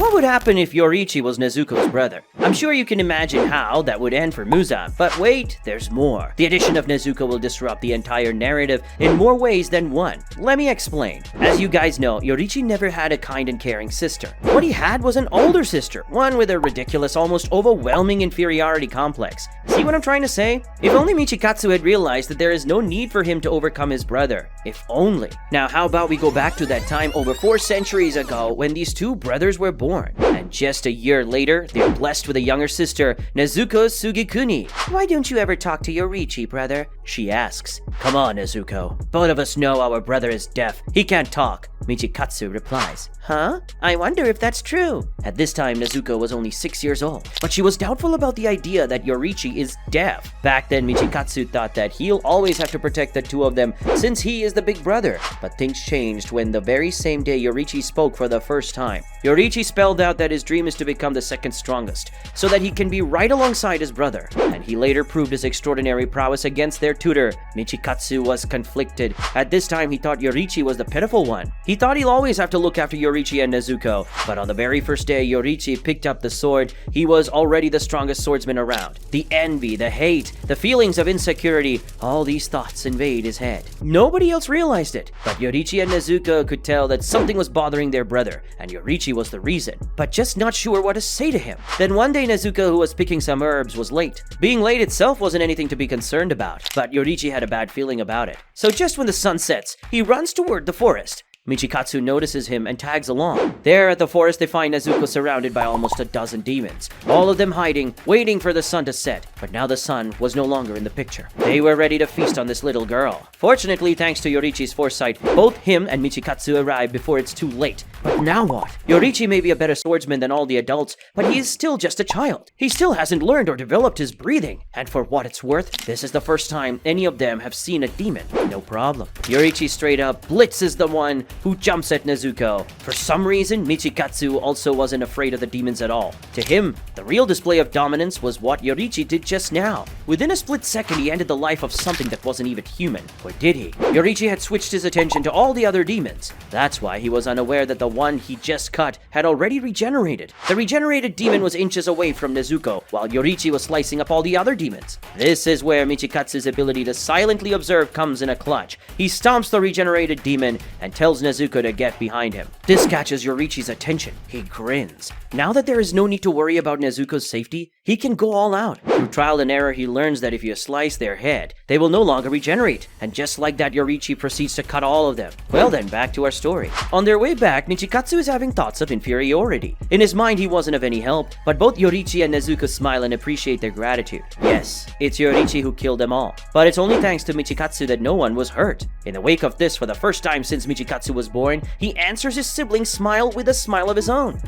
what would happen if Yoriichi was Nezuko's brother? I'm sure you can imagine how that would end for Muzan, but wait, there's more. The addition of Nezuko will disrupt the entire narrative in more ways than one. Let me explain. As you guys know, Yoriichi never had a kind and caring sister. What he had was an older sister, one with a ridiculous, almost overwhelming inferiority complex. See what I'm trying to say? If only Michikatsu had realized that there is no need for him to overcome his brother. If only. Now how about we go back to that time over 4 centuries ago when these two brothers were born. And just a year later, they're blessed with a younger sister, Nezuko Sugikuni. Why don't you ever talk to Yoriichi, brother? She asks. Come on, Nezuko. Both of us know our brother is deaf. He can't talk. Michikatsu replies. Huh? I wonder if that's true. At this time, Nezuko was only 6 years old, but she was doubtful about the idea that Yoriichi is deaf. Back then, Michikatsu thought that he'll always have to protect the two of them since he is the big brother. But things changed when the very same day Yoriichi spoke for the first time. Yoriichi spelled out that his dream is to become the second strongest, so that he can be right alongside his brother. And he later proved his extraordinary prowess against their tutor. Michikatsu was conflicted. At this time, he thought Yoriichi was the pitiful one. He thought he'll always have to look after Yoriichi and Nezuko, but on the very first day Yoriichi picked up the sword, he was already the strongest swordsman around. The envy, the hate, the feelings of insecurity, all these thoughts invade his head. Nobody else realized it, but Yoriichi and Nezuko could tell that something was bothering their brother, and Yoriichi was the reason, but just not sure what to say to him. Then one day Nezuko, who was picking some herbs, was late. Being late itself wasn't anything to be concerned about, but Yoriichi had a bad feeling about it. So just when the sun sets, he runs toward the forest. Michikatsu notices him and tags along. There at the forest, they find Nezuko surrounded by almost a dozen demons, all of them hiding, waiting for the sun to set. But now the sun was no longer in the picture. They were ready to feast on this little girl. Fortunately, thanks to Yoriichi's foresight, both him and Michikatsu arrive before it's too late. But now what? Yoriichi may be a better swordsman than all the adults, but he is still just a child. He still hasn't learned or developed his breathing. And for what it's worth, this is the first time any of them have seen a demon. No problem. Yoriichi straight up blitzes the one who jumps at Nezuko. For some reason, Michikatsu also wasn't afraid of the demons at all. To him, the real display of dominance was what Yoriichi did just now. Within a split second, he ended the life of something that wasn't even human. Or did he? Yoriichi had switched his attention to all the other demons. That's why he was unaware that the one he just cut had already regenerated. The regenerated demon was inches away from Nezuko, while Yoriichi was slicing up all the other demons. This is where Michikatsu's ability to silently observe comes in a clutch. He stomps the regenerated demon and tells Nezuko to get behind him. This catches Yoriichi's attention. He grins. Now that there is no need to worry about Nezuko's safety, he can go all out. Through trial and error, he learns that if you slice their head, they will no longer regenerate. And just like that, Yoriichi proceeds to cut all of them. Well then, back to our story. On their way back, Michikatsu is having thoughts of inferiority. In his mind, he wasn't of any help, but both Yoriichi and Nezuko smile and appreciate their gratitude. Yes, it's Yoriichi who killed them all, but it's only thanks to Michikatsu that no one was hurt. In the wake of this, for the first time since Michikatsu was born, he answers his sibling's smile with a smile of his own.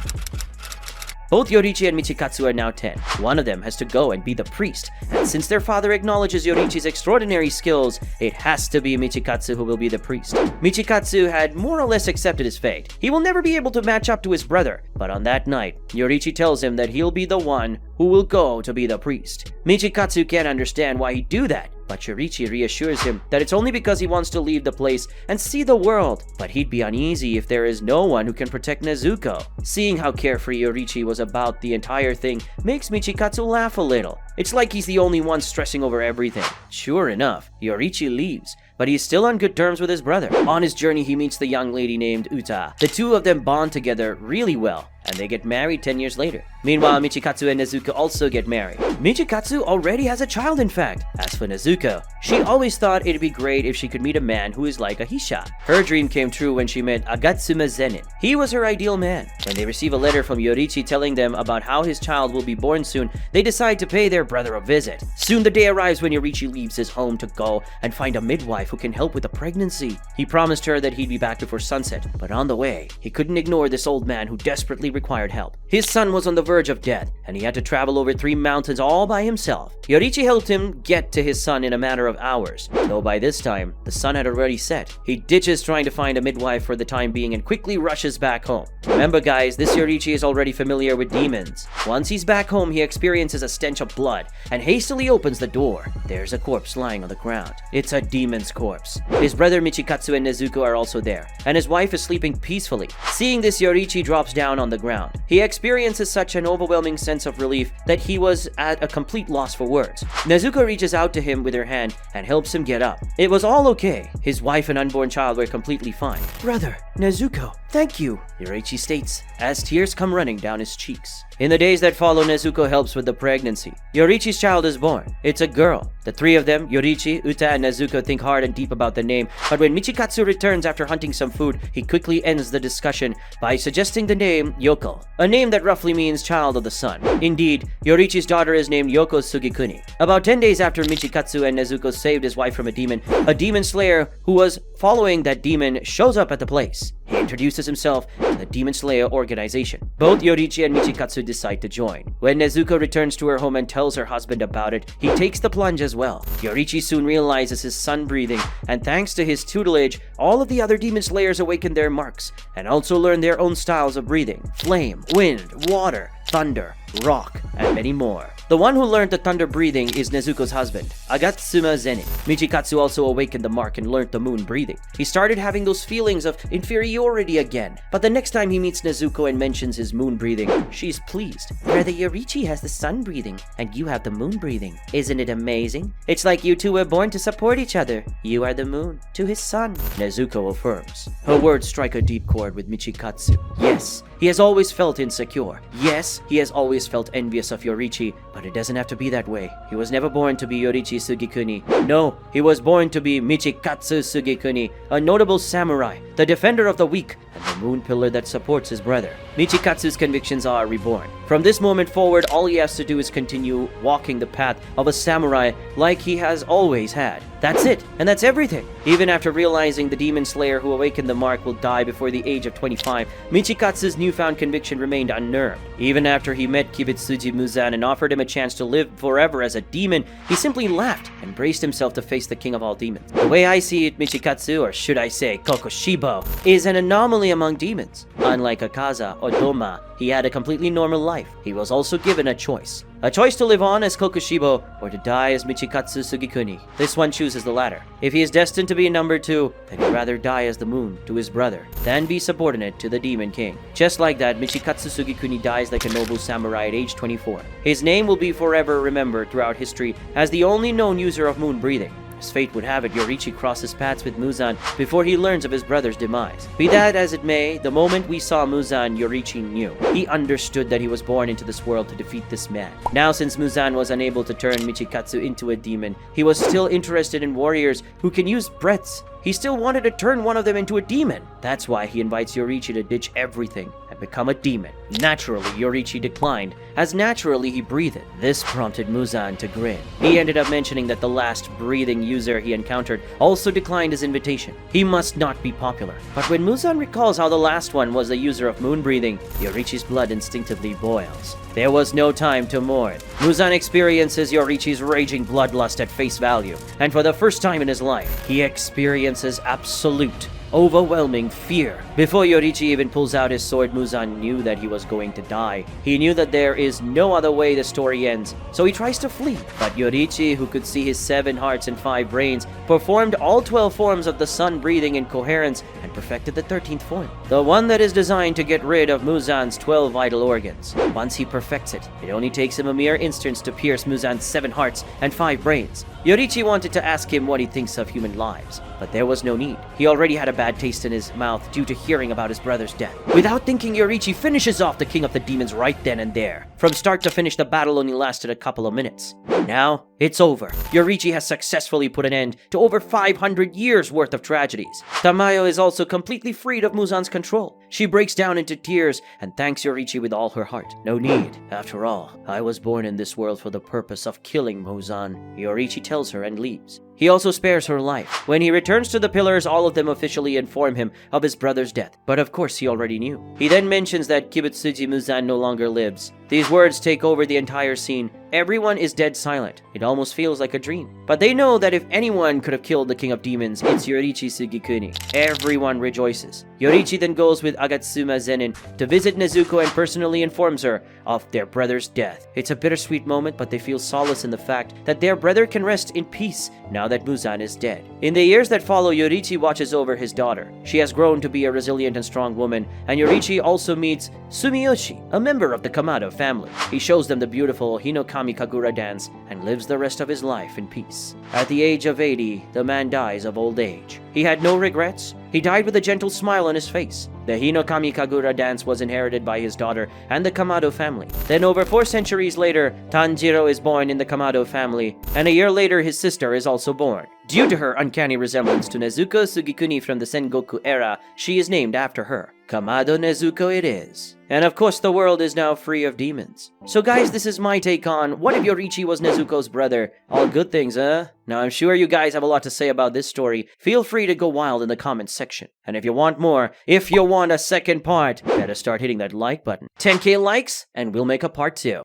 Both Yoriichi and Michikatsu are now 10. One of them has to go and be the priest, and since their father acknowledges Yoriichi's extraordinary skills, it has to be Michikatsu who will be the priest. Michikatsu had more or less accepted his fate. He will never be able to match up to his brother, but on that night, Yoriichi tells him that he'll be the one who will go to be the priest. Michikatsu can't understand why he'd do that, but Yoriichi reassures him that it's only because he wants to leave the place and see the world. But he'd be uneasy if there is no one who can protect Nezuko. Seeing how carefree Yoriichi was about the entire thing makes Michikatsu laugh a little. It's like he's the only one stressing over everything. Sure enough, Yoriichi leaves, but he's still on good terms with his brother. On his journey, he meets the young lady named Uta. The two of them bond together really well, and they get married 10 years later. Meanwhile, Michikatsu and Nezuko also get married. Michikatsu already has a child, in fact. As for Nezuko, she always thought it'd be great if she could meet a man who is like a Hisha. Her dream came true when she met Agatsuma Zenin. He was her ideal man. When they receive a letter from Yoriichi telling them about how his child will be born soon, they decide to pay their brother a visit. Soon the day arrives when Yoriichi leaves his home to go and find a midwife who can help with the pregnancy. He promised her that he'd be back before sunset, but on the way, he couldn't ignore this old man who desperately required help. His son was on the verge of death, and he had to travel over 3 mountains all by himself. Yoriichi helped him get to his son in a matter of hours, though by this time, the sun had already set. He ditches trying to find a midwife for the time being and quickly rushes back home. Remember guys, this Yoriichi is already familiar with demons. Once he's back home, he experiences a stench of blood blood and hastily opens the door. There's a corpse lying on the ground. It's a demon's corpse. His brother Michikatsu and Nezuko are also there, and his wife is sleeping peacefully. Seeing this, Yoriichi drops down on the ground. He experiences such an overwhelming sense of relief that he was at a complete loss for words. Nezuko reaches out to him with her hand and helps him get up. It was all okay. His wife and unborn child were completely fine. "Brother, Nezuko, thank you," Yoriichi states, as tears come running down his cheeks. In the days that follow, Nezuko helps with the pregnancy. Yoriichi's child is born. It's a girl. The three of them, Yoriichi, Uta, and Nezuko, think hard and deep about the name, but when Michikatsu returns after hunting some food, he quickly ends the discussion by suggesting the name Yoko, a name that roughly means child of the sun. Indeed, Yoriichi's daughter is named Yoko Sugikuni. About 10 days after Michikatsu and Nezuko saved his wife from a demon slayer who was following that demon shows up at the place. He introduces himself to the Demon Slayer organization. Both Yoriichi and Michikatsu decide to join. When Nezuko returns to her home and tells her husband about it, he takes the plunge as well. Yoriichi soon realizes his son breathing, and thanks to his tutelage, all of the other Demon Slayers awaken their marks, and also learn their own styles of breathing: flame, wind, water, thunder, rock, and many more. The one who learned the thunder breathing is Nezuko's husband, Agatsuma Zenin. Michikatsu also awakened the mark and learned the moon breathing. He started having those feelings of inferiority again, but the next time he meets Nezuko and mentions his moon breathing, she's pleased. "Brother Yoriichi has the sun breathing, and you have the moon breathing. Isn't it amazing? It's like you two were born to support each other. You are the moon to his sun," Nezuko affirms. Her words strike a deep chord with Michikatsu. Yes, he has always felt insecure. Yes, he has always felt envious of Yoriichi, but it doesn't have to be that way. He was never born to be Yoriichi Sugikuni. No, he was born to be Michikatsu Sugikuni, a notable samurai, the defender of the weak, and the moon pillar that supports his brother. Michikatsu's convictions are reborn. From this moment forward, all he has to do is continue walking the path of a samurai like he has always had. That's it, and that's everything. Even after realizing the demon slayer who awakened the mark will die before the age of 25, Michikatsu's newfound conviction remained unnerved. Even after he met Kibitsuji Muzan and offered him a chance to live forever as a demon, he simply laughed and braced himself to face the king of all demons. The way I see it, Michikatsu, or should I say Kokushibo, is an anomaly among demons. Unlike Akaza or Doma, he had a completely normal life. He was also given a choice. A choice to live on as Kokushibo or to die as Michikatsu Sugikuni. This one chooses the latter. If he is destined to be number 2, then he'd rather die as the moon to his brother than be subordinate to the Demon King. Just like that, Michikatsu Sugikuni dies like a noble samurai at age 24. His name will be forever remembered throughout history as the only known user of moon breathing. As fate would have it, Yoriichi crosses paths with Muzan before he learns of his brother's demise. Be that as it may, the moment we saw Muzan, Yoriichi knew. He understood that he was born into this world to defeat this man. Now, since Muzan was unable to turn Michikatsu into a demon, he was still interested in warriors who can use breaths. He still wanted to turn one of them into a demon. That's why he invites Yoriichi to ditch everything and become a demon. Naturally, Yoriichi declined, as naturally he breathed. This prompted Muzan to grin. He ended up mentioning that the last breathing user he encountered also declined his invitation. He must not be popular. But when Muzan recalls how the last one was the user of moon breathing, Yoriichi's blood instinctively boils. There was no time to mourn. Muzan experiences Yoriichi's raging bloodlust at face value, and for the first time in his life, he experiences absolute, overwhelming fear. Before Yoriichi even pulls out his sword, Muzan knew that he was going to die. He knew that there is no other way the story ends, so he tries to flee. But Yoriichi, who could see his 7 hearts and 5 brains, performed all 12 forms of the sun breathing in coherence and perfected the 13th form, the one that is designed to get rid of Muzan's 12 vital organs. Once he perfects it, it only takes him a mere instance to pierce Muzan's 7 hearts and 5 brains. Yoriichi wanted to ask him what he thinks of human lives, but there was no need. He already had a bad taste in his mouth due to hearing about his brother's death. Without thinking, Yoriichi finishes off the king of the demons right then and there. From start to finish, the battle only lasted a couple of minutes. Now, it's over. Yoriichi has successfully put an end to over 500 years worth of tragedies. Tamayo is also completely freed of Muzan's control. She breaks down into tears and thanks Yoriichi with all her heart. No need. After all, I was born in this world for the purpose of killing Muzan, Yoriichi tells her and leaves. He also spares her life. When he returns to the pillars, all of them officially inform him of his brother's death, but of course he already knew. He then mentions that Kibitsuji Muzan no longer lives, These words take over the entire scene. Everyone is dead silent. It almost feels like a dream. But they know that if anyone could have killed the king of demons, it's Yoriichi Sugikuni. Everyone rejoices. Yoriichi then goes with Agatsuma Zenin to visit Nezuko and personally informs her of their brother's death. It's a bittersweet moment, but they feel solace in the fact that their brother can rest in peace now that Muzan is dead. In the years that follow, Yoriichi watches over his daughter. She has grown to be a resilient and strong woman, and Yoriichi also meets Sumiyoshi, a member of the Kamado family. He shows them the beautiful Hinokami Kagura dance and lives the rest of his life in peace. At the age of 80, the man dies of old age. He had no regrets. He died with a gentle smile on his face. The Hinokami Kagura dance was inherited by his daughter and the Kamado family. Then over 4 centuries later, Tanjiro is born in the Kamado family, and a year later his sister is also born. Due to her uncanny resemblance to Nezuko Sugikuni from the Sengoku era, she is named after her. Kamado Nezuko it is. And of course the world is now free of demons. So guys, this is my take on what if Yoriichi was Nezuko's brother? All good things, huh? Now I'm sure you guys have a lot to say about this story. Feel free to go wild in the comments section. And if you want more, if you want a second part, better start hitting that like button. 10k likes and we'll make a part 2.